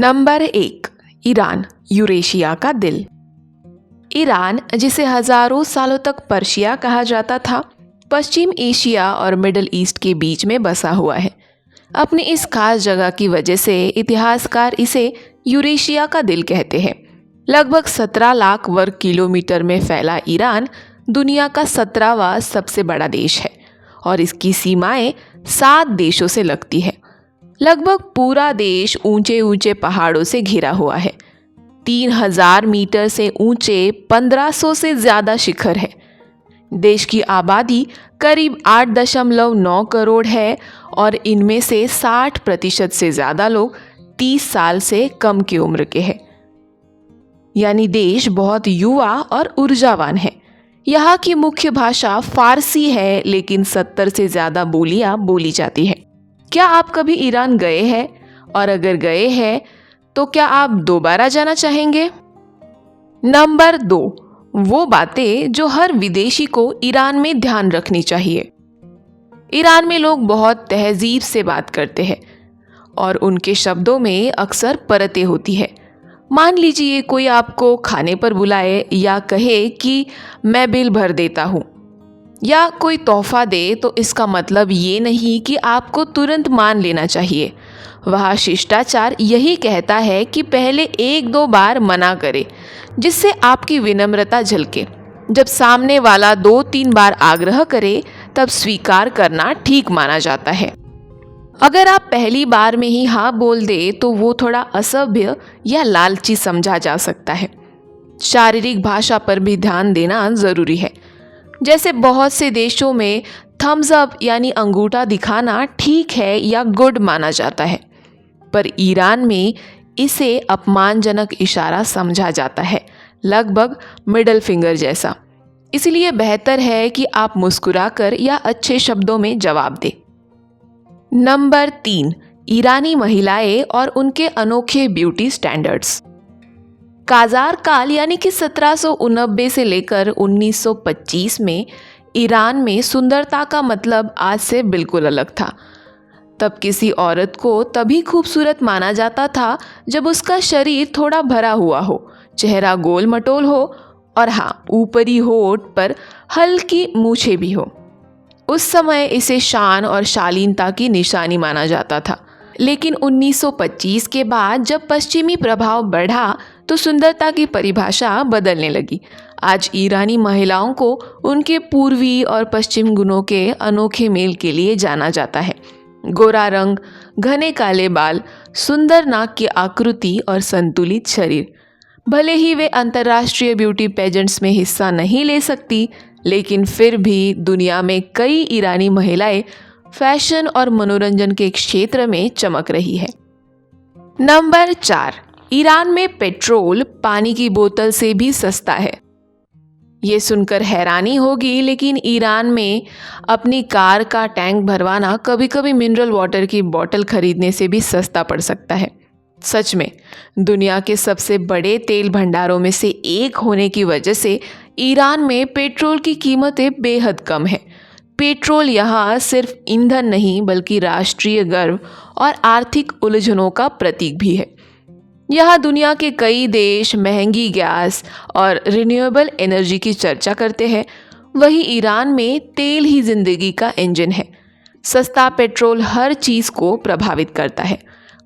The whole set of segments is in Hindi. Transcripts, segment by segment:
नंबर 1, ईरान, यूरेशिया का दिल। ईरान, जिसे हजारों सालों तक पर्शिया कहा जाता था, पश्चिम एशिया और मिडिल ईस्ट के बीच में बसा हुआ है। अपनी इस खास जगह की वजह से इतिहासकार इसे यूरेशिया का दिल कहते हैं। लगभग 17 लाख वर्ग किलोमीटर में फैला ईरान दुनिया का 17वां सबसे बड़ा देश है और इसकी सीमाएं 7 देशों से लगती है। लगभग पूरा देश ऊंचे ऊंचे पहाड़ों से घिरा हुआ है। 3000 मीटर से ऊंचे 1500 से ज्यादा शिखर है। देश की आबादी करीब 8.9 करोड़ है और इनमें से 60% से ज्यादा लोग 30 साल से कम की उम्र के हैं। यानी देश बहुत युवा और ऊर्जावान है। यहाँ की मुख्य भाषा फारसी है, लेकिन 70 से ज्यादा बोलियां बोली जाती है। क्या आप कभी ईरान गए हैं? और अगर गए हैं तो क्या आप दोबारा जाना चाहेंगे? नंबर 2, वो बातें जो हर विदेशी को ईरान में ध्यान रखनी चाहिए। ईरान में लोग बहुत तहजीब से बात करते हैं और उनके शब्दों में अक्सर परतें होती है। मान लीजिए कोई आपको खाने पर बुलाए या कहे कि मैं बिल भर देता हूँ, या कोई तोहफा दे, तो इसका मतलब ये नहीं कि आपको तुरंत मान लेना चाहिए। वह शिष्टाचार यही कहता है कि पहले 1-2 बार मना करें, जिससे आपकी विनम्रता झलके। जब सामने वाला 2-3 बार आग्रह करे, तब स्वीकार करना ठीक माना जाता है। अगर आप पहली बार में ही हाँ बोल दे तो वो थोड़ा असभ्य या लालची समझा जा सकता है। शारीरिक भाषा पर भी ध्यान देना जरूरी है। जैसे बहुत से देशों में थम्स अप यानी अंगूठा दिखाना ठीक है या गुड माना जाता है, पर ईरान में इसे अपमानजनक इशारा समझा जाता है, लगभग मिडल फिंगर जैसा। इसलिए बेहतर है कि आप मुस्कुराकर या अच्छे शब्दों में जवाब दें। नंबर 3, ईरानी महिलाएं और उनके अनोखे ब्यूटी स्टैंडर्ड्स। काजार काल यानी कि 1789 से लेकर 1925 में ईरान में सुंदरता का मतलब आज से बिल्कुल अलग था। तब किसी औरत को तभी खूबसूरत माना जाता था जब उसका शरीर थोड़ा भरा हुआ हो, चेहरा गोल मटोल हो और हाँ, ऊपरी होठ पर हल्की मूछें भी हो। उस समय इसे शान और शालीनता की निशानी माना जाता था। लेकिन 1925 के बाद जब पश्चिमी प्रभाव बढ़ा तो सुंदरता की परिभाषा बदलने लगी। आज ईरानी महिलाओं को उनके पूर्वी और पश्चिम गुणों के अनोखे मेल के लिए जाना जाता है। गोरा रंग, घने काले बाल, सुंदर नाक की आकृति और संतुलित शरीर। भले ही वे अंतर्राष्ट्रीय ब्यूटी पेजेंट्स में हिस्सा नहीं ले सकती, लेकिन फिर भी दुनिया में कई ईरानी महिलाएं फैशन और मनोरंजन के क्षेत्र में चमक रही है। नंबर 4, ईरान में पेट्रोल पानी की बोतल से भी सस्ता है। ये सुनकर हैरानी होगी, लेकिन ईरान में अपनी कार का टैंक भरवाना कभी कभी मिनरल वाटर की बोतल खरीदने से भी सस्ता पड़ सकता है। सच में, दुनिया के सबसे बड़े तेल भंडारों में से एक होने की वजह से ईरान में पेट्रोल की कीमतें बेहद कम है। पेट्रोल यहाँ सिर्फ ईंधन नहीं, बल्कि राष्ट्रीय गर्व और आर्थिक उलझनों का प्रतीक भी है। यहाँ दुनिया के कई देश महंगी गैस और रिन्यूएबल एनर्जी की चर्चा करते हैं, वहीं ईरान में तेल ही जिंदगी का इंजन है। सस्ता पेट्रोल हर चीज़ को प्रभावित करता है,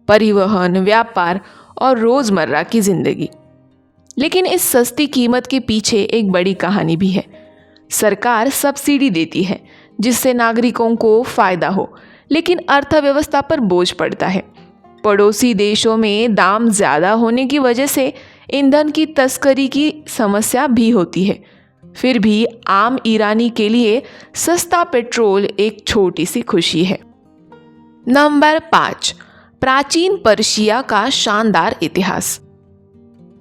परिवहन, व्यापार और रोज़मर्रा की ज़िंदगी। लेकिन इस सस्ती कीमत के पीछे एक बड़ी कहानी भी है। सरकार सब्सिडी देती है जिससे नागरिकों को फ़ायदा हो, लेकिन अर्थव्यवस्था पर बोझ पड़ता है। पड़ोसी देशों में दाम ज़्यादा होने की वजह से ईंधन की तस्करी की समस्या भी होती है। फिर भी आम ईरानी के लिए सस्ता पेट्रोल एक छोटी सी खुशी है। नंबर 5, प्राचीन पर्शिया का शानदार इतिहास।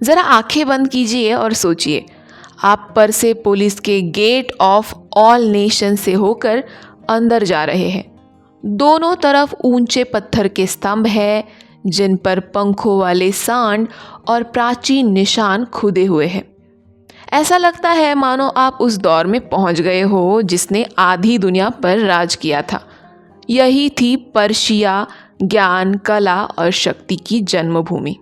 जरा आंखें बंद कीजिए और सोचिए, आप परसेपोलिस के गेट ऑफ ऑल नेशन से होकर अंदर जा रहे हैं। दोनों तरफ ऊंचे पत्थर के स्तंभ हैं जिन पर पंखों वाले सांड और प्राचीन निशान खुदे हुए हैं। ऐसा लगता है मानो आप उस दौर में पहुंच गए हो जिसने आधी दुनिया पर राज किया था। यही थी पर्शिया ज्ञान, कला और शक्ति की जन्मभूमि।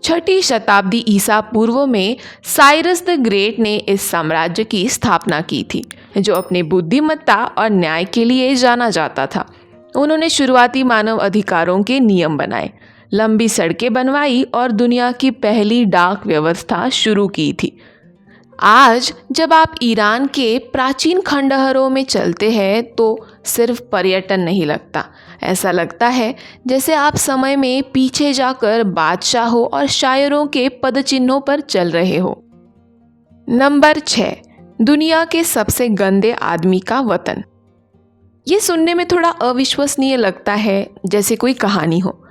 छठी शताब्दी ईसा पूर्व में साइरस द ग्रेट ने इस साम्राज्य की स्थापना की थी, जो अपनी बुद्धिमत्ता और न्याय के लिए जाना जाता था। उन्होंने शुरुआती मानव अधिकारों के नियम बनाए, लंबी सड़कें बनवाई और दुनिया की पहली डाक व्यवस्था शुरू की थी। आज जब आप ईरान के प्राचीन खंडहरों में चलते हैं तो सिर्फ पर्यटन नहीं लगता, ऐसा लगता है जैसे आप समय में पीछे जाकर बादशाहों और शायरों के पदचिन्हों पर चल रहे हो। नंबर 6, दुनिया के सबसे गंदे आदमी का वतन। ये सुनने में थोड़ा अविश्वसनीय लगता है, जैसे कोई कहानी हो,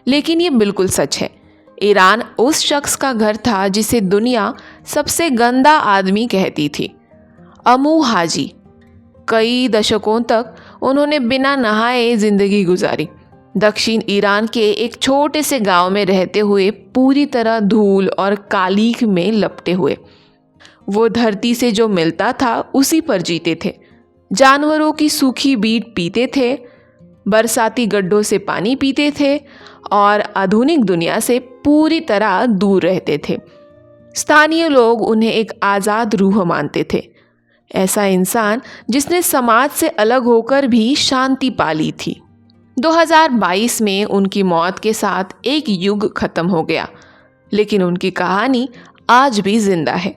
लेकिन ये बिल्कुल सच है। ईरान उस शख्स का घर था जिसे दुनिया सबसे गंदा आदमी कहती थी, अमू हाजी। कई दशकों तक उन्होंने बिना नहाए जिंदगी गुजारी, दक्षिण ईरान के एक छोटे से गांव में रहते हुए, पूरी तरह धूल और कालीख में लपटे हुए। वो धरती से जो मिलता था उसी पर जीते थे, जानवरों की सूखी बीट पीते थे, बरसाती गड्ढों से पानी पीते थे और आधुनिक दुनिया से पूरी तरह दूर रहते थे। स्थानीय लोग उन्हें एक आज़ाद रूह मानते थे, ऐसा इंसान जिसने समाज से अलग होकर भी शांति पा ली थी। 2022 में उनकी मौत के साथ एक युग खत्म हो गया, लेकिन उनकी कहानी आज भी जिंदा है।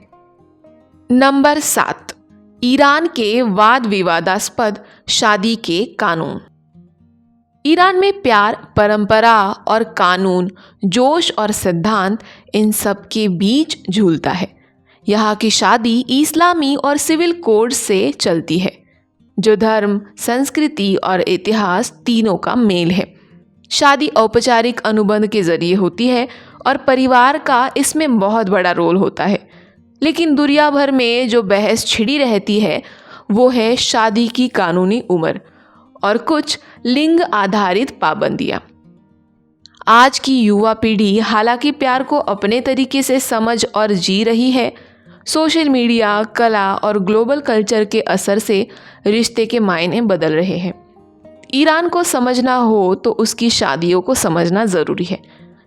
नंबर 7, ईरान के वाद विवादास्पद शादी के कानून। ईरान में प्यार, परंपरा और कानून, जोश और सिद्धांत, इन सब के बीच झूलता है। यहाँ की शादी इस्लामी और सिविल कोड से चलती है, जो धर्म, संस्कृति और इतिहास तीनों का मेल है। शादी औपचारिक अनुबंध के जरिए होती है और परिवार का इसमें बहुत बड़ा रोल होता है। लेकिन दुनिया भर में जो बहस छिड़ी रहती है वो है शादी की कानूनी उम्र और कुछ लिंग आधारित पाबंदियां। आज की युवा पीढ़ी हालांकि प्यार को अपने तरीके से समझ और जी रही है, सोशल मीडिया, कला और ग्लोबल कल्चर के असर से रिश्ते के मायने बदल रहे हैं। ईरान को समझना हो तो उसकी शादियों को समझना ज़रूरी है,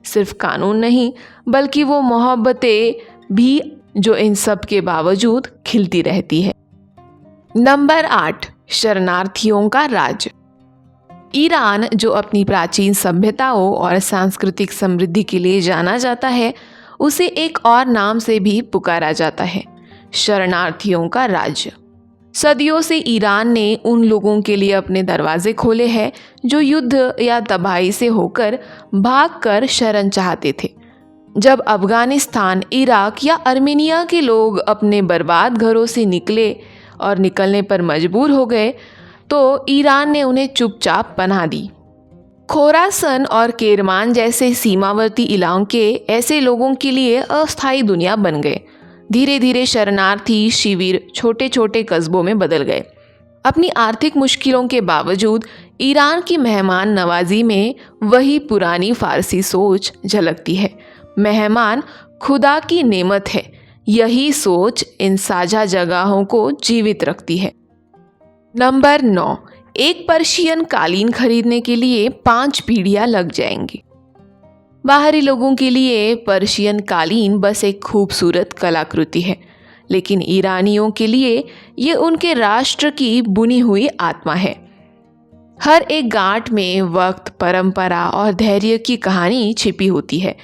सिर्फ कानून नहीं बल्कि वो मोहब्बतें भी जो इन सब के बावजूद खिलती रहती है। नंबर 8, शरणार्थियों का राज्य। ईरान, जो अपनी प्राचीन सभ्यताओं और सांस्कृतिक समृद्धि के लिए जाना जाता है, उसे एक और नाम से भी पुकारा जाता है, शरणार्थियों का राज्य। सदियों से ईरान ने उन लोगों के लिए अपने दरवाजे खोले हैं जो युद्ध या तबाही से होकर भागकर शरण चाहते थे। जब अफगानिस्तान, इराक या अर्मेनिया के लोग अपने बर्बाद घरों से निकले और निकलने पर मजबूर हो गए तो ईरान ने उन्हें चुपचाप पनाह दी। खोरासन और केरमान जैसे सीमावर्ती इलाके ऐसे लोगों के लिए अस्थायी दुनिया बन गए। धीरे धीरे शरणार्थी शिविर छोटे छोटे कस्बों में बदल गए। अपनी आर्थिक मुश्किलों के बावजूद ईरान की मेहमान नवाजी में वही पुरानी फारसी सोच झलकती है, मेहमान खुदा की नेमत है। यही सोच इन साझा जगहों को जीवित रखती है। नंबर 9, एक पर्शियन कालीन खरीदने के लिए 5 पीढ़ियां लग जाएंगी। बाहरी लोगों के लिए पर्शियन कालीन बस एक खूबसूरत कलाकृति है, लेकिन ईरानियों के लिए ये उनके राष्ट्र की बुनी हुई आत्मा है। हर एक गांठ में वक्त, परंपरा और धैर्य की कहानी छिपी होती है।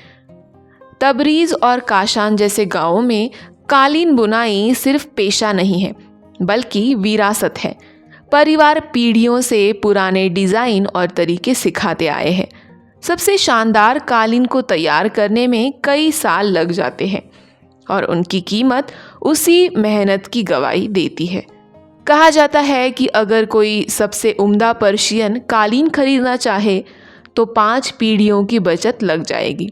तबरीज और काशान जैसे गांवों में कालीन बुनाई सिर्फ पेशा नहीं है बल्कि विरासत है। परिवार पीढ़ियों से पुराने डिज़ाइन और तरीके सिखाते आए हैं। सबसे शानदार कालीन को तैयार करने में कई साल लग जाते हैं और उनकी कीमत उसी मेहनत की गवाही देती है। कहा जाता है कि अगर कोई सबसे उम्दा पर्शियन कालीन खरीदना चाहे तो 5 पीढ़ियों की बचत लग जाएगी।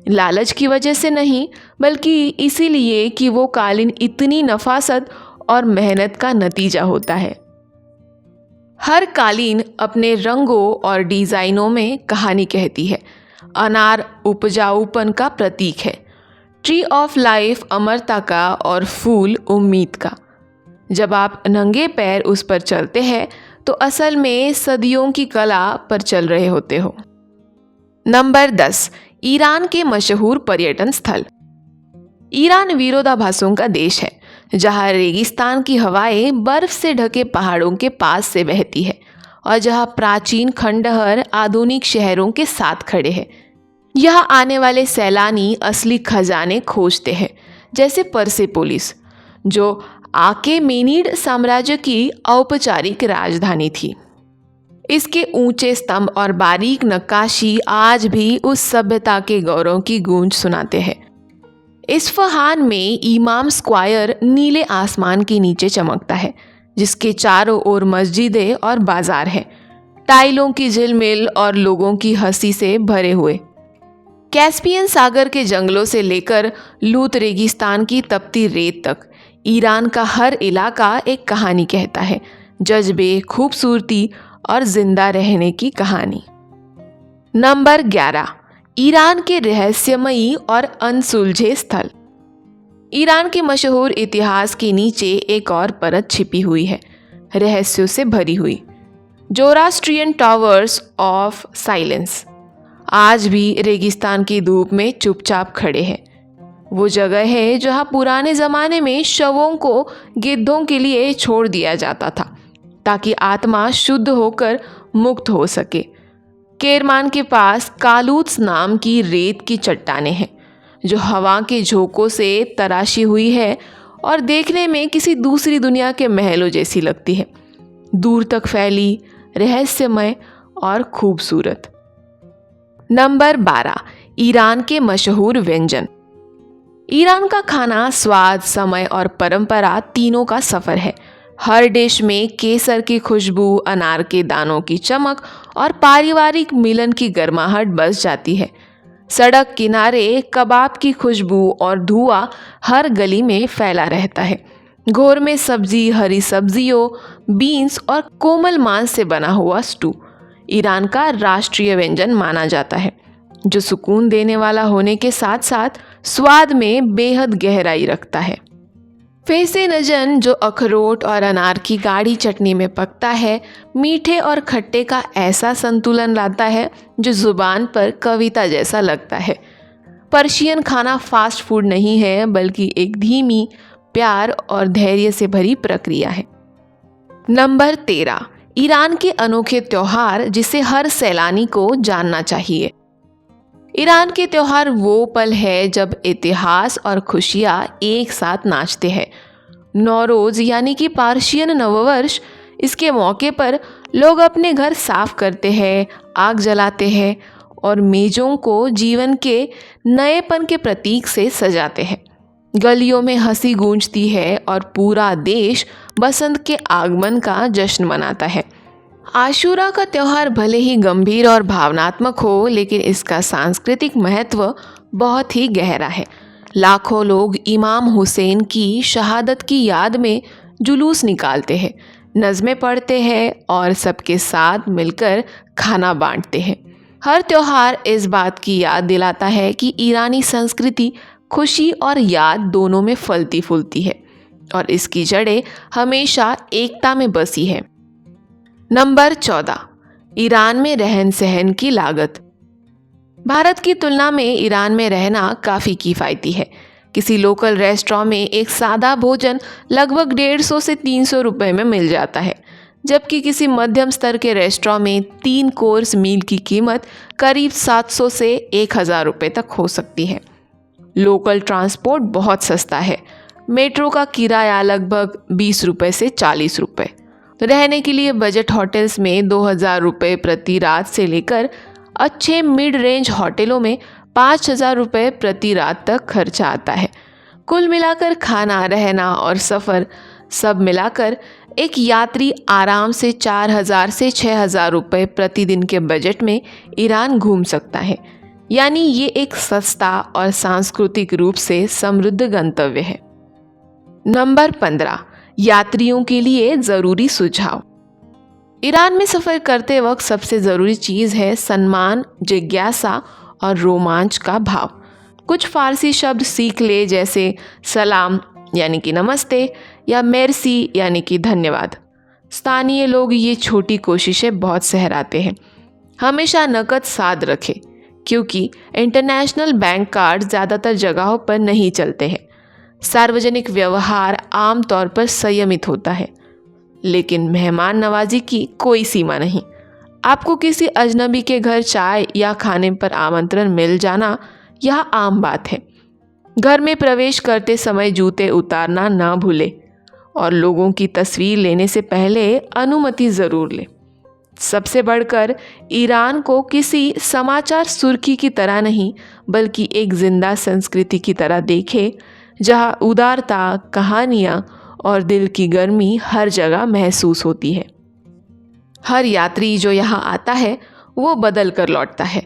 लालच की वजह से नहीं बल्कि इसीलिए कि वो कालीन इतनी नफासत और मेहनत का नतीजा होता है। हर कालीन अपने रंगों और डिज़ाइनों में कहानी कहती है। अनार उपजाऊपन का प्रतीक है, ट्री ऑफ लाइफ अमरता का और फूल उम्मीद का। जब आप नंगे पैर उस पर चलते हैं तो असल में सदियों की कला पर चल रहे होते हो। नंबर 10, ईरान के मशहूर पर्यटन स्थल। ईरान विरोधाभासों का देश है, जहां रेगिस्तान की हवाएं बर्फ से ढके पहाड़ों के पास से बहती है और जहां प्राचीन खंडहर आधुनिक शहरों के साथ खड़े हैं। यहाँ आने वाले सैलानी असली खजाने खोजते हैं, जैसे परसेपोलिस, जो आकेमेनिड साम्राज्य की औपचारिक राजधानी थी। इसके ऊंचे स्तंभ और बारीक नक्काशी आज भी उस सभ्यता के गौरव की गूंज सुनाते हैं। इस्फहान में इमाम स्क्वायर नीले आसमान के नीचे चमकता है, जिसके चारों ओर मस्जिदें और बाजार हैं, टाइलों की झिलमिल और लोगों की हंसी से भरे हुए। कैस्पियन सागर के जंगलों से लेकर लूत रेगिस्तान की तपती रेत तक ईरान का हर इलाका एक कहानी कहता है, जज्बे, खूबसूरती और जिंदा रहने की कहानी। नंबर 11, ईरान के रहस्यमयी और अनसुलझे स्थल। ईरान के मशहूर इतिहास के नीचे एक और परत छिपी हुई है, रहस्यों से भरी हुई। जोरास्ट्रियन टावर्स ऑफ साइलेंस आज भी रेगिस्तान की धूप में चुपचाप खड़े हैं। वो जगह है जहां पुराने ज़माने में शवों को गिद्धों के लिए छोड़ दिया जाता था, ताकि आत्मा शुद्ध होकर मुक्त हो सके। केरमान के पास कालूत्स नाम की रेत की चट्टानें हैं, जो हवा के झोंकों से तराशी हुई है और देखने में किसी दूसरी दुनिया के महलों जैसी लगती है, दूर तक फैली, रहस्यमय और खूबसूरत। नंबर 12, ईरान के मशहूर व्यंजन। ईरान का खाना स्वाद, समय और परंपरा तीनों का सफ़र है। हर डिश में केसर की खुशबू, अनार के दानों की चमक और पारिवारिक मिलन की गर्माहट बस जाती है। सड़क किनारे कबाब की खुशबू और धुआं हर गली में फैला रहता है। घोर में सब्जी, हरी सब्जियों, बीन्स और कोमल मांस से बना हुआ स्टू ईरान का राष्ट्रीय व्यंजन माना जाता है, जो सुकून देने वाला होने के साथ साथ स्वाद में बेहद गहराई रखता है। फेसे नजन, जो अखरोट और अनार की गाढ़ी चटनी में पकता है, मीठे और खट्टे का ऐसा संतुलन लाता है जो जुबान पर कविता जैसा लगता है। पर्शियन खाना फास्ट फूड नहीं है, बल्कि एक धीमी, प्यार और धैर्य से भरी प्रक्रिया है। नंबर 13, ईरान के अनोखे त्योहार जिसे हर सैलानी को जानना चाहिए। ईरान के त्योहार वो पल है जब इतिहास और खुशियाँ एक साथ नाचते हैं। नौरोज़ यानी कि पार्शियन नववर्ष, इसके मौके पर लोग अपने घर साफ करते हैं, आग जलाते हैं और मेज़ों को जीवन के नएपन के प्रतीक से सजाते हैं। गलियों में हंसी गूंजती है और पूरा देश बसंत के आगमन का जश्न मनाता है। आशूरा का त्यौहार भले ही गंभीर और भावनात्मक हो, लेकिन इसका सांस्कृतिक महत्व बहुत ही गहरा है। लाखों लोग इमाम हुसैन की शहादत की याद में जुलूस निकालते हैं, नज़में पढ़ते हैं और सबके साथ मिलकर खाना बांटते हैं। हर त्यौहार इस बात की याद दिलाता है कि ईरानी संस्कृति खुशी और याद दोनों में फलती फूलती है और इसकी जड़ें हमेशा एकता में बसी है। नंबर 14, ईरान में रहन सहन की लागत। भारत की तुलना में ईरान में रहना काफ़ी किफ़ायती है। किसी लोकल रेस्टोरेंट में एक सादा भोजन लगभग 150 से 300 रुपए में मिल जाता है, जबकि किसी मध्यम स्तर के रेस्टोरेंट में 3 कोर्स मील की कीमत करीब 700 से 1000 रुपये तक हो सकती है। लोकल ट्रांसपोर्ट बहुत सस्ता है। मेट्रो का किराया लगभग 20 रुपये से 40 रुपये। रहने के लिए बजट होटल्स में 2000 रुपये प्रति रात से लेकर अच्छे मिड रेंज होटलों में 5000 रुपये प्रति रात तक खर्चा आता है। कुल मिलाकर खाना, रहना और सफ़र सब मिलाकर एक यात्री आराम से 4000 से 6000 रुपये प्रतिदिन के बजट में ईरान घूम सकता है। यानी ये एक सस्ता और सांस्कृतिक रूप से समृद्ध गंतव्य है। नंबर 15, यात्रियों के लिए ज़रूरी सुझाव। ईरान में सफ़र करते वक्त सबसे ज़रूरी चीज़ है सम्मान, जिज्ञासा और रोमांच का भाव। कुछ फ़ारसी शब्द सीख ले, जैसे सलाम यानी कि नमस्ते या मेर्सी यानी कि धन्यवाद। स्थानीय लोग ये छोटी कोशिशें बहुत सहराते हैं। हमेशा नकद साथ रखें, क्योंकि इंटरनेशनल बैंक कार्ड ज़्यादातर जगहों पर नहीं चलते हैं। सार्वजनिक व्यवहार आमतौर पर संयमित होता है, लेकिन मेहमान नवाजी की कोई सीमा नहीं। आपको किसी अजनबी के घर चाय या खाने पर आमंत्रण मिल जाना यह आम बात है। घर में प्रवेश करते समय जूते उतारना ना भूलें और लोगों की तस्वीर लेने से पहले अनुमति ज़रूर लें। सबसे बढ़कर ईरान को किसी समाचार सुर्खी की तरह नहीं, बल्कि एक जिंदा संस्कृति की तरह देखें, जहां उदारता, कहानियां और दिल की गर्मी हर जगह महसूस होती है। हर यात्री जो यहाँ आता है वो बदल कर लौटता है,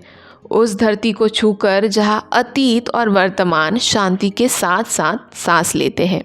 उस धरती को छूकर जहाँ अतीत और वर्तमान शांति के साथ साथ सांस लेते हैं।